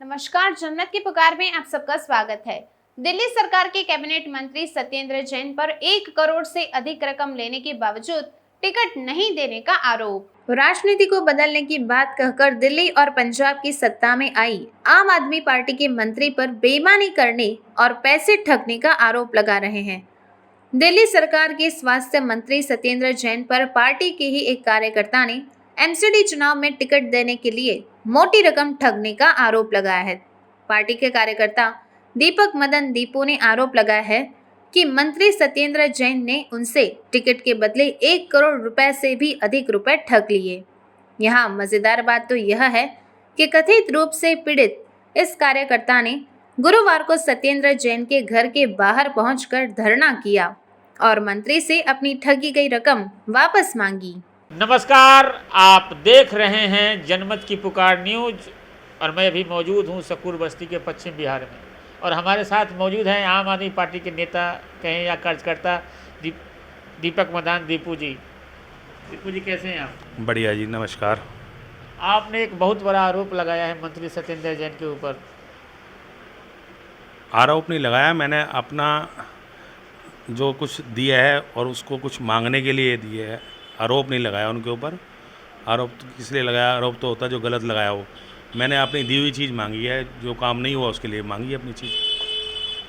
नमस्कार, जन्नत की पुकार में आप सबका स्वागत है। दिल्ली सरकार के कैबिनेट मंत्री सत्येंद्र जैन पर 1 करोड़ से अधिक रकम लेने के बावजूद टिकट नहीं देने का आरोप। राजनीति को बदलने की बात कहकर दिल्ली और पंजाब की सत्ता में आई आम आदमी पार्टी के मंत्री पर बेईमानी करने और पैसे ठगने का आरोप लगा रहे हैं। दिल्ली सरकार के स्वास्थ्य मंत्री सत्येंद्र जैन पर पार्टी के ही एक कार्यकर्ता ने एमसीडी चुनाव में टिकट देने के लिए मोटी रकम ठगने का आरोप लगाया है। पार्टी के कार्यकर्ता दीपक मदन दीपू ने आरोप लगाया है कि मंत्री सत्येंद्र जैन ने उनसे टिकट के बदले 1 करोड़ रुपए से भी अधिक रुपए ठग लिए। यहाँ मजेदार बात तो यह है कि कथित रूप से पीड़ित इस कार्यकर्ता ने गुरुवार को सत्येंद्र जैन के घर के बाहर पहुंचकर धरना किया और मंत्री से अपनी ठगी गई रकम वापस मांगी। नमस्कार, आप देख रहे हैं जनमत की पुकार न्यूज और मैं अभी मौजूद हूं सकूर बस्ती के पश्चिम बिहार में और हमारे साथ मौजूद हैं आम आदमी पार्टी के नेता कहें या कार्यकर्ता दीपक मदान दीपू जी। दीपू जी, कैसे हैं आप? बढ़िया जी, नमस्कार। आपने एक बहुत बड़ा आरोप लगाया है मंत्री सत्येंद्र जैन के ऊपर। आरोप नहीं लगाया, मैंने अपना जो कुछ दिया है और उसको कुछ मांगने के लिए दिए है। आरोप नहीं लगाया उनके ऊपर। आरोप तो किस लिए लगाया? आरोप तो होता है जो गलत लगाया हो। मैंने अपनी दी हुई चीज़ मांगी है, जो काम नहीं हुआ उसके लिए मांगी है अपनी चीज़।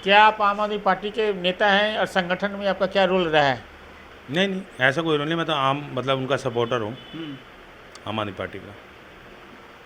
क्या आप आम आदमी पार्टी के नेता हैं और संगठन में आपका क्या रोल रहा है? नहीं, ऐसा कोई रोल नहीं। मैं तो मतलब उनका सपोर्टर हूँ, आम आदमी पार्टी का।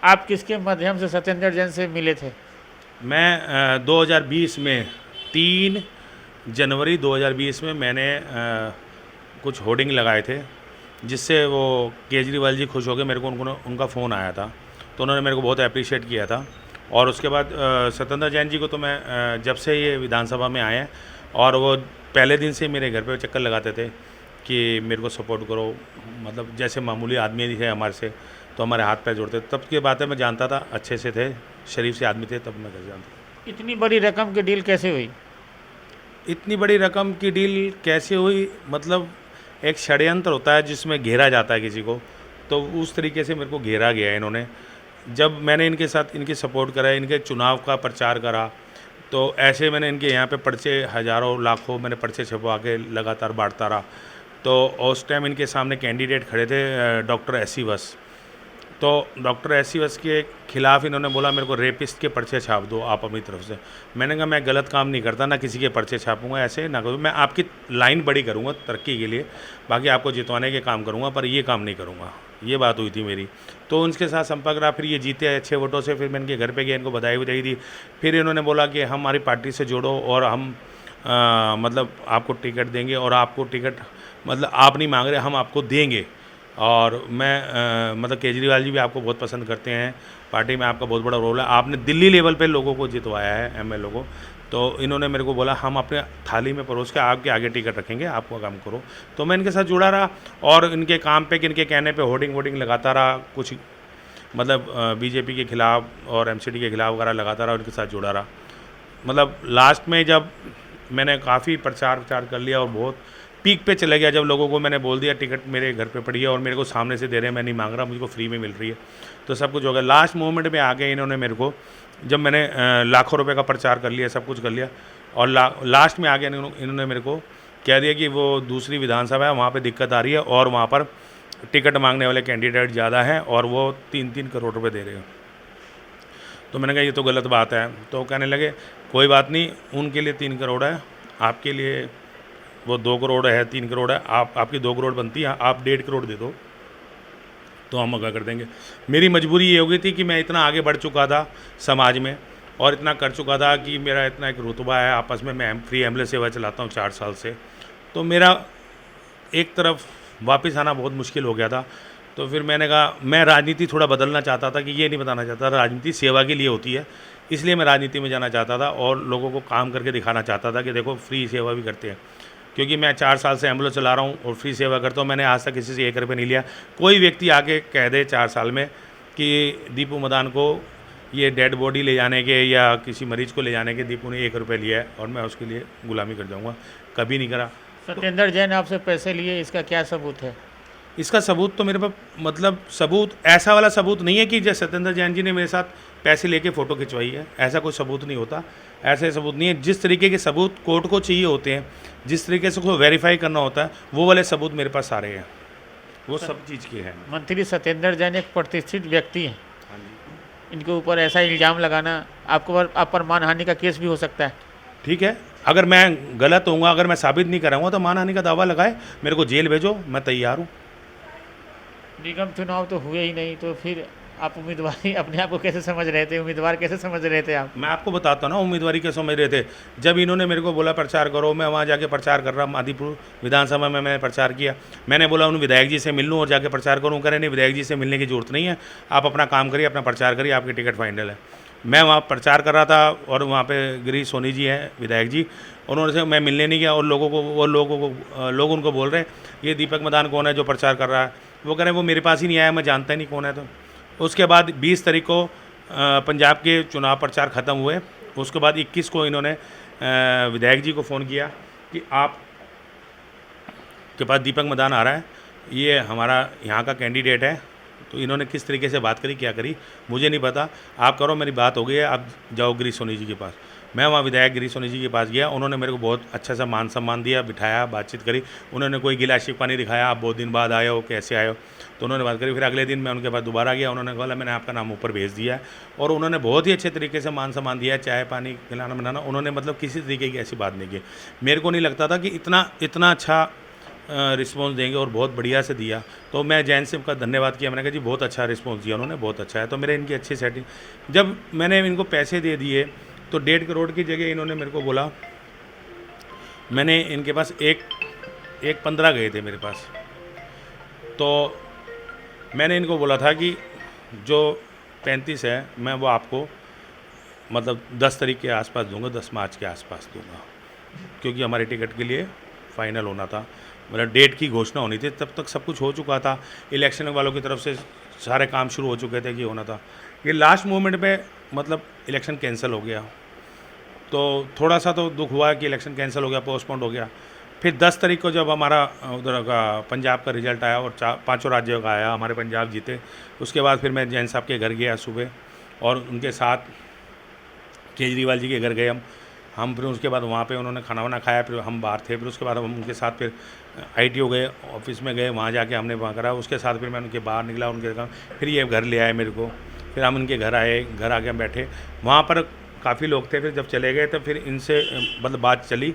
आप किसके माध्यम से सत्येंद्र जैन से मिले थे? मैं 2020 में 3 जनवरी 2020 में मैंने कुछ होर्डिंग लगाए थे, जिससे वो केजरीवाल जी खुश हो गए। मेरे को उनका फ़ोन आया था, तो उन्होंने मेरे को बहुत अप्रिशिएट किया था। और उसके बाद सत्येंद्र जैन जी को तो मैं जब से ये विधानसभा में आए हैं और वो पहले दिन से मेरे घर पे चक्कर लगाते थे कि मेरे को सपोर्ट करो, मतलब जैसे मामूली आदमी है हमारे से, तो हमारे हाथ पैर जोड़ते। तब की बातें मैं जानता था, अच्छे से थे, शरीफ से आदमी थे, तब मैं घर जानता। इतनी बड़ी रकम की डील कैसे हुई? इतनी बड़ी रकम की डील कैसे हुई? मतलब एक षड्यंत्र होता है जिसमें घेरा जाता है किसी को, तो उस तरीके से मेरे को घेरा गया है इन्होंने। जब मैंने इनके साथ इनकी सपोर्ट करा, इनके चुनाव का प्रचार करा, तो ऐसे मैंने इनके यहाँ पे पर्चे हज़ारों लाखों मैंने पर्चे छपवा के लगातार बांटता रहा। तो उस टाइम इनके सामने कैंडिडेट खड़े थे डॉक्टर एस.सी. बस। तो डॉक्टर एस.सी. बस के खिलाफ इन्होंने बोला मेरे को रेपिस्ट के पर्चे छाप दो आप अपनी तरफ से। मैंने कहा मैं गलत काम नहीं करता, ना किसी के पर्चे छापूंगा, ऐसे ना करूँ। मैं आपकी लाइन बड़ी करूँगा तरक्की के लिए, बाकी आपको जितवाने के काम करूँगा, पर ये काम नहीं करूँगा। ये बात हुई थी मेरी। तो उनके साथ संपर्क रहा, फिर ये जीते अच्छे वोटों से। फिर मैं इनके घर पे गया, इनको बधाई दी। फिर इन्होंने बोला कि हमारी पार्टी से जोड़ो और हम मतलब आपको टिकट देंगे, और आपको टिकट मतलब आप नहीं मांग रहे, हम आपको देंगे। और मैं मतलब केजरीवाल जी भी आपको बहुत पसंद करते हैं, पार्टी में आपका बहुत बड़ा रोल है, आपने दिल्ली लेवल पे लोगों को जितवाया है, एमएलए को। तो इन्होंने मेरे को बोला हम अपने थाली में परोस के आपके आगे टिकट रखेंगे, आपको काम करो। तो मैं इनके साथ जुड़ा रहा और इनके काम पे, इनके कहने पे होर्डिंग लगाता रहा, कुछ मतलब बीजेपी के खिलाफ और एमसीडी के खिलाफ वगैरह लगाता रहा और इनके साथ जुड़ा रहा। मतलब लास्ट में जब मैंने काफ़ी प्रचार कर लिया और बहुत पीक पे चले गया, जब लोगों को मैंने बोल दिया टिकट मेरे घर पे पड़ी है और मेरे को सामने से दे रहे हैं, मैं नहीं मांग रहा, मुझको फ्री में मिल रही है, तो सब कुछ हो गया। लास्ट मोमेंट में आके इन्होंने मेरे को, जब मैंने लाखों रुपए का प्रचार कर लिया, सब कुछ कर लिया, और लास्ट में आके इन्होंने मेरे को कह दिया कि वो दूसरी विधानसभा है, वहाँ पर दिक्कत आ रही है और वहाँ पर टिकट मांगने वाले कैंडिडेट ज़्यादा हैं और वो 3-3 करोड़ रुपये दे रहे हैं। तो मैंने कहा ये तो गलत बात है। तो कहने लगे कोई बात नहीं, उनके लिए 3 करोड़ है, आपके लिए वो 2 करोड़ है, 3 करोड़ है, आपकी 2 करोड़ बनती है, आप 1.5 करोड़ दे दो तो हम मगा कर देंगे। मेरी मजबूरी ये हो गई थी कि मैं इतना आगे बढ़ चुका था समाज में और इतना कर चुका था कि मेरा इतना एक रुतबा है, आपस में मैं फ्री एम्बुलेंस सेवा चलाता हूँ 4 साल से, तो मेरा एक तरफ वापस आना बहुत मुश्किल हो गया था। तो फिर मैंने कहा मैं राजनीति थोड़ा बदलना चाहता था, कि ये नहीं बताना चाहता, राजनीति सेवा के लिए होती है, इसलिए मैं राजनीति में जाना चाहता था और लोगों को काम करके दिखाना चाहता था कि देखो फ्री सेवा भी करते हैं। क्योंकि मैं 4 साल से एम्बुलेंस चला रहा हूँ और फ्री सेवा करता हूँ, मैंने आज तक किसी से 1 रुपये नहीं लिया। कोई व्यक्ति आके कह दे 4 साल में कि दीपू मदान को ये डेड बॉडी ले जाने के या किसी मरीज को ले जाने के दीपू ने 1 रुपये लिया है और मैं उसके लिए गुलामी कर जाऊँगा, कभी नहीं करा। सत्येंद्र जैन आपसे पैसे लिए, इसका क्या सबूत है? इसका सबूत तो मेरे पास, मतलब सबूत ऐसा वाला सबूत नहीं है कि जैसे सत्येंद्र जैन जी ने मेरे साथ पैसे लेके फ़ोटो खिंचवाई है, ऐसा कोई सबूत नहीं होता। ऐसे सबूत नहीं है। जिस तरीके के सबूत कोर्ट को चाहिए होते हैं, जिस तरीके से उसको वेरीफाई करना होता है, वो वाले सबूत मेरे पास सारे हैं, वो सब चीज़ के हैं। मंत्री सत्येंद्र जैन एक प्रतिष्ठित व्यक्ति हैं, हाँ जी, इनके ऊपर ऐसा इल्ज़ाम लगाना, आपको आप पर मानहानि का केस भी हो सकता है। ठीक है, अगर मैं गलत होऊंगा, अगर मैं साबित नहीं कराऊंगा तो मानहानि का दावा लगाए, मेरे को जेल भेजो, मैं तैयार हूँ। निगम चुनाव तो हुए ही नहीं, तो फिर आप उम्मीदवारी अपने आप को कैसे समझ रहे थे, उम्मीदवार कैसे समझ रहे थे आप? मैं आपको बताता हूँ ना उम्मीदवारी के समझ रहे थे। जब इन्होंने मेरे को बोला प्रचार करो, मैं वहाँ जाके प्रचार कर रहा, मादीपुर विधानसभा में मैंने प्रचार किया। मैंने बोला उन विधायक जी से मिल लूँ और जाके प्रचार करूँ, करें नहीं विधायक जी से मिलने की जरूरत नहीं है, आप अपना काम करिए, अपना प्रचार करिए, आपकी टिकट फाइनल है। मैं वहाँ प्रचार कर रहा था और वहाँ पे गिरीश सोनी जी हैं विधायक जी, उन्होंने से मैं मिलने नहीं गया और लोग उनको बोल रहे हैं ये दीपक मदान कौन है जो प्रचार कर रहा है। वो कह रहे हैं वो मेरे पास ही नहीं आया, मैं जानता ही नहीं कौन है। तो उसके बाद 20 तारीख को पंजाब के चुनाव प्रचार ख़त्म हुए। उसके बाद 21 को इन्होंने विधायक जी को फ़ोन किया कि आप के पास दीपक मदान आ रहा है, ये हमारा यहाँ का कैंडिडेट है। तो इन्होंने किस तरीके से बात करी, क्या करी, मुझे नहीं पता। आप करो, मेरी बात हो गई है, आप जाओ गिरीश सोनी जी के पास। मैं वहाँ विधायक गिरीश सोनी जी के पास गया, उन्होंने मेरे को बहुत अच्छा सा मान सम्मान दिया, बिठाया, बातचीत करी। उन्होंने कोई गिला शिकवा नहीं दिखाया, आप बहुत दिन बाद आए हो, कैसे आए हो, तो उन्होंने बात करी। फिर अगले दिन मैं उनके पास दोबारा गया, उन्होंने बोला मैंने आपका नाम ऊपर भेज दिया है, और उन्होंने बहुत ही अच्छे तरीके से मान सम्मान दिया, चाय पानी खिलाना बनाना, उन्होंने मतलब किसी तरीके की ऐसी बात नहीं की। मेरे को नहीं लगता था कि इतना अच्छा रिस्पॉन्स देंगे, और बहुत बढ़िया से दिया। तो मैं जैन सिंह का धन्यवाद किया, मैंने कहा जी बहुत अच्छा रिस्पॉन्स दिया उन्होंने, बहुत अच्छा है। तो मेरे इनकी अच्छी सेटिंग, जब मैंने इनको पैसे दे दिए तो 1.5 करोड़ की जगह इन्होंने मेरे को बोला, मैंने इनके पास एक 15 गए थे मेरे पास, तो मैंने इनको बोला था कि जो 35 है मैं वो आपको मतलब 10 तारीख के आसपास दूंगा, 10 मार्च के आसपास दूंगा, क्योंकि हमारी टिकट के लिए फ़ाइनल होना था, मतलब डेट की घोषणा होनी थी। तब तक सब कुछ हो चुका था, इलेक्शन वालों की तरफ से सारे काम शुरू हो चुके थे कि होना था। ये लास्ट मोमेंट पे मतलब इलेक्शन कैंसिल हो गया, तो थोड़ा सा तो दुख हुआ कि इलेक्शन कैंसिल हो गया, पोस्टपोन्ड हो गया। फिर 10 तारीख को जब हमारा उधर का पंजाब का रिजल्ट आया और 5 राज्यों का आया, हमारे पंजाब जीते, उसके बाद फिर मैं जैन साहब के घर गया सुबह, और उनके साथ केजरीवाल जी के घर गए हम फिर उसके बाद वहाँ पे उन्होंने खाना वाना खाया, फिर हम बाहर थे। फिर उसके बाद हम उनके साथ फिर ITO गए, ऑफिस में गए, वहाँ जाके हमने वहाँ करा। उसके साथ फिर मैं उनके बाहर निकला, उनके घर, फिर ये घर ले आए मेरे को, फिर हम उनके घर आए, घर आके हम बैठे, वहाँ पर काफ़ी लोग थे। फिर जब चले गए तो फिर इनसे मतलब बात चली,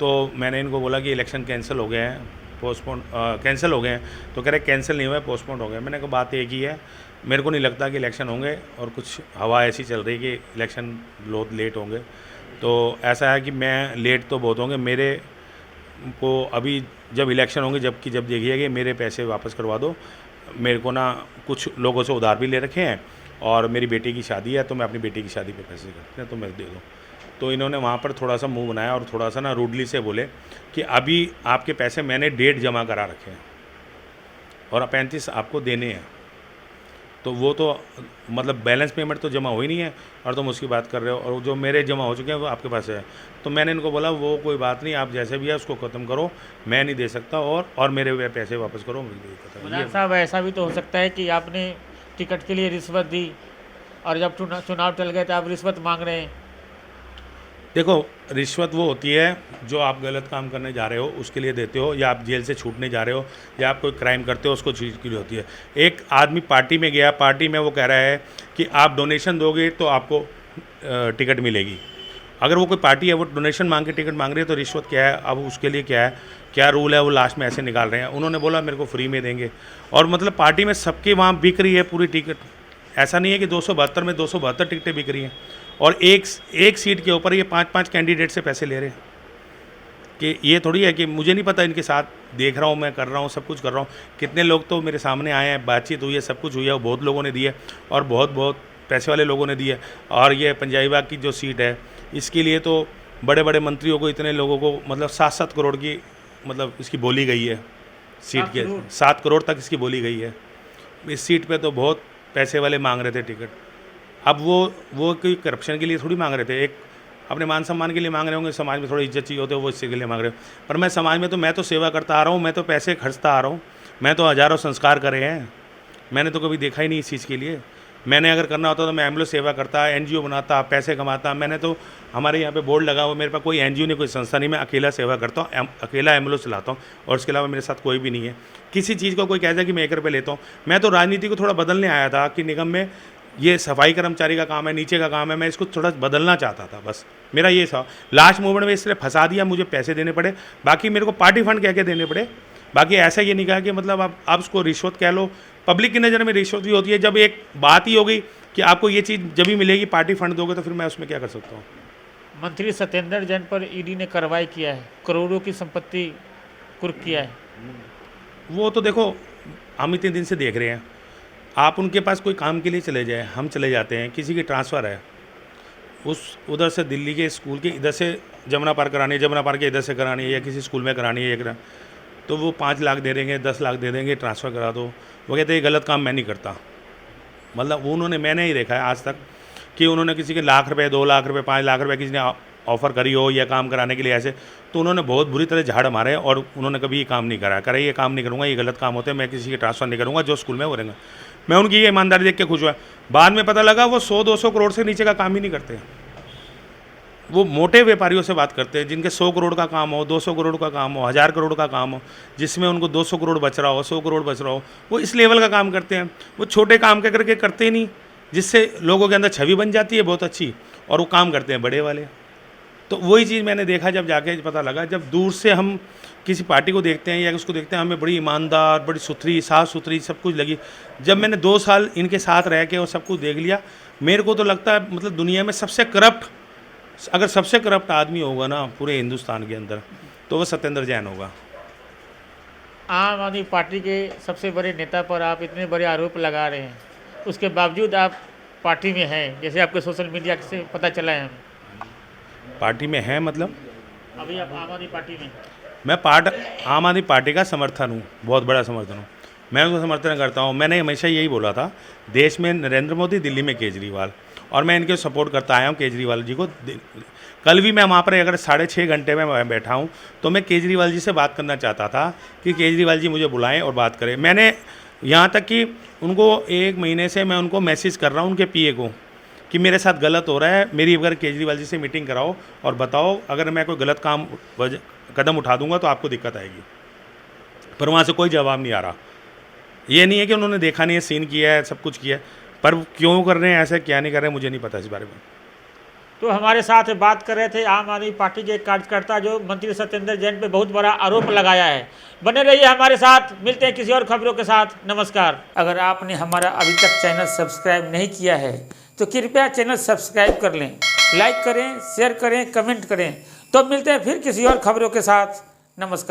तो मैंने इनको बोला कि इलेक्शन कैंसिल हो गए हैं, पोस्टपोन कैंसिल हो गए हैं। तो कह रहे कैंसिल नहीं हुआ है, पोस्टपोन हो गए। मैंने कहा बात एक ही है, मेरे को नहीं लगता कि इलेक्शन होंगे, और कुछ हवा ऐसी चल रही कि इलेक्शन बहुत लेट होंगे। तो ऐसा है कि मैं लेट तो बहुत होंगे, मेरे को अभी जब इलेक्शन होंगे, जब देखिए कि मेरे पैसे वापस करवा दो। मेरे को ना कुछ लोगों से उधार भी ले रखे हैं, और मेरी बेटी की शादी है, तो मैं अपनी बेटी की शादी पे पैसे करते हैं, तो मैं दे दूँ। तो इन्होंने वहाँ पर थोड़ा सा मुंह बनाया और थोड़ा सा ना रूडली से बोले कि अभी आपके पैसे मैंने डेट जमा करा रखे हैं और 35 आपको देने हैं। तो वो तो मतलब बैलेंस पेमेंट तो जमा हो ही नहीं है, और तुम उसकी बात कर रहे हो, और जो मेरे जमा हो चुके हैं वो आपके पास है। तो मैंने इनको बोला वो कोई बात नहीं, आप जैसे भी है उसको ख़त्म करो, मैं नहीं दे सकता, और मेरे पैसे वापस करो, मुझे दिक्कत है। मदान साहब, ऐसा भी तो हो सकता है कि आपने टिकट के लिए रिश्वत दी, और जब चुनाव टल गए तो आप रिश्वत मांग रहे हैं। देखो, रिश्वत वो होती है जो आप गलत काम करने जा रहे हो उसके लिए देते हो, या आप जेल से छूटने जा रहे हो, या आप कोई क्राइम करते हो उसको चीज़ के लिए होती है। एक आदमी पार्टी में गया, पार्टी में वो कह रहा है कि आप डोनेशन दोगे तो आपको टिकट मिलेगी। अगर वो कोई पार्टी है वो डोनेशन मांग के टिकट मांग रही है, तो रिश्वत क्या है? अब उसके लिए क्या रूल है, वो लास्ट में ऐसे निकाल रहे हैं। उन्होंने बोला मेरे को फ्री में देंगे, और मतलब पार्टी में सबके वहाँ बिक रही है पूरी टिकट। ऐसा नहीं है कि 272 में 272 टिकटें बिक रही हैं, और एक सीट के ऊपर ये 5-5 कैंडिडेट से पैसे ले रहे हैं। कि ये थोड़ी है कि मुझे नहीं पता, इनके साथ देख रहा हूँ, मैं कर रहा हूँ, सब कुछ कर रहा हूँ। कितने लोग तो मेरे सामने आए हैं, बातचीत हुई है, सब कुछ हुई है, बहुत लोगों ने दी है, और बहुत पैसे वाले लोगों ने दी है। और ये पंजाबी बाग की जो सीट है, इसके लिए तो बड़े बड़े मंत्रियों को, इतने लोगों को मतलब 7-7 करोड़ की मतलब इसकी बोली गई है सीट के, 7 करोड़ तक इसकी बोली गई है। इस सीट पे तो बहुत पैसे वाले मांग रहे थे टिकट। अब वो कोई करप्शन के लिए थोड़ी मांग रहे थे, एक अपने मान सम्मान के लिए मांग रहे होंगे, समाज में थोड़ी इज्जत चाहिए होती है, वो इसके लिए मांग रहे हो। पर मैं समाज में तो मैं तो सेवा करता आ रहा हूँ, मैं तो पैसे खर्चता आ रहा हूँ, मैं तो हज़ारों संस्कार करे हैं, मैंने तो कभी देखा ही नहीं इस चीज़ के लिए। मैंने अगर करना होता तो मैं एम्बुलेंस सेवा करता, एनजीओ बनाता, पैसे कमाता। मैंने तो हमारे यहाँ पे बोर्ड लगा हुआ, मेरे पास कोई एनजीओ नहीं, कोई संस्था नहीं, मैं अकेला सेवा करता हूँ, अकेला एम्बुलेंस चलाता हूँ और उसके अलावा मेरे साथ कोई भी नहीं है। किसी चीज़ को कोई कहता है कि मैं 1 रुपये लेता हूँ, मैं तो राजनीति को थोड़ा बदलने आया था कि निगम में ये सफाई कर्मचारी का काम है, नीचे का काम है, मैं इसको थोड़ा बदलना चाहता था, बस मेरा ये था। लास्ट मोमेंट में इसलिए फंसा दिया, मुझे पैसे देने पड़े, बाकी मेरे को पार्टी फंड कह के देने पड़े। बाकी ऐसा ये नहीं कहा कि मतलब आप उसको रिश्वत कह लो। पब्लिक की नज़र में रिश्वत भी होती है। जब एक बात ही हो गई कि आपको ये चीज़ जब भी मिलेगी पार्टी फंड दोगे, तो फिर मैं उसमें क्या कर सकता हूँ। मंत्री सत्येंद्र जैन पर ईडी ने कार्रवाई किया है, करोड़ों की संपत्ति कुर्क किया है। वो तो देखो हम इतने दिन से देख रहे हैं, आप उनके पास कोई काम के लिए चले जाए, हम चले जाते हैं, किसी की ट्रांसफ़र है उधर से दिल्ली के स्कूल के इधर से जमुना पार करानी है, जमुना पार के इधर से करानी है, या किसी स्कूल में करानी है, तो वो 5 लाख दे देंगे, 10 लाख दे देंगे, ट्रांसफ़र करा दो। वो कहते हैं ये गलत काम मैं नहीं करता। मतलब उन्होंने, मैंने ही देखा है आज तक कि उन्होंने किसी के लाख रुपए, 2 लाख रुपए, 5 लाख रुपए किसी ने ऑफ़र करी हो या काम कराने के लिए ऐसे, तो उन्होंने बहुत बुरी तरह झाड़ मारे और उन्होंने कभी ये काम नहीं करा ये काम नहीं करूँगा, ये गलत काम होते हैं, मैं किसी के ट्रांसफ़र नहीं करूँगा, जो स्कूल में वो रहेंगे। मैं उनकी ये ईमानदारी देख के खुश हुआ। बाद में पता लगा वो 100-200 करोड़ से नीचे का काम ही नहीं करते। वो मोटे व्यापारियों से बात करते हैं जिनके 100 करोड़ का काम हो, 200 करोड़ का काम हो, 1000 करोड़ का काम हो, जिसमें उनको 200 करोड़ बच रहा हो, 100 करोड़ बच रहा हो, वो इस लेवल का काम करते हैं। वो छोटे काम के करके करते ही नहीं, जिससे लोगों के अंदर छवि बन जाती है बहुत अच्छी, और वो काम करते हैं बड़े वाले। तो वही चीज़ मैंने देखा, जब जाके पता लगा, जब दूर से हम किसी पार्टी को देखते हैं या उसको देखते हैं, हमें बड़ी ईमानदार, बड़ी सुथरी, साफ़ सुथरी सब कुछ लगी। जब मैंने 2 साल इनके साथ रह के और सब कुछ देख लिया, मेरे को तो लगता है मतलब दुनिया में सबसे करप्ट, अगर सबसे करप्ट आदमी होगा ना पूरे हिंदुस्तान के अंदर, तो वो सत्येंद्र जैन होगा। आम आदमी पार्टी के सबसे बड़े नेता पर आप इतने बड़े आरोप लगा रहे हैं, उसके बावजूद आप पार्टी में हैं, जैसे आपके सोशल मीडिया से पता चला है हमें। पार्टी में है मतलब अभी आप आम आदमी पार्टी में? मैं आम आदमी पार्टी का समर्थन हूँ, बहुत बड़ा समर्थन हूँ, मैं उसका समर्थन करता हूँ। मैंने हमेशा यही बोला था, देश में नरेंद्र मोदी, दिल्ली में केजरीवाल, और मैं इनके सपोर्ट करता आया हूँ केजरीवाल जी को। कल भी मैं वहाँ पर अगर 6.5 घंटे में बैठा हूँ, तो मैं केजरीवाल जी से बात करना चाहता था कि केजरीवाल जी मुझे बुलाएं और बात करें। मैंने यहाँ तक कि उनको 1 महीने से मैं उनको मैसेज कर रहा हूँ, उनके पीए को, कि मेरे साथ गलत हो रहा है, मेरी अगर केजरीवाल जी से मीटिंग कराओ और बताओ, अगर मैं कोई गलत कदम उठा दूंगा तो आपको दिक्कत आएगी। पर वहाँ से कोई जवाब नहीं आ रहा। ये नहीं है कि उन्होंने देखा नहीं है, सीन किया है, सब कुछ किया है, पर क्यों कर रहे हैं ऐसे, क्या नहीं कर रहे हैं, मुझे नहीं पता इस बारे में। तो हमारे साथ बात कर रहे थे आम आदमी पार्टी के कार्यकर्ता, जो मंत्री सत्येंद्र जैन पे बहुत बड़ा आरोप लगाया है। बने रहिए हमारे साथ, मिलते हैं किसी और खबरों के साथ। नमस्कार। अगर आपने हमारा अभी तक चैनल सब्सक्राइब नहीं किया है तो कृपया चैनल सब्सक्राइब कर लें, लाइक करें, शेयर करें, कमेंट करें। तो मिलते हैं फिर किसी और खबरों के साथ। नमस्कार।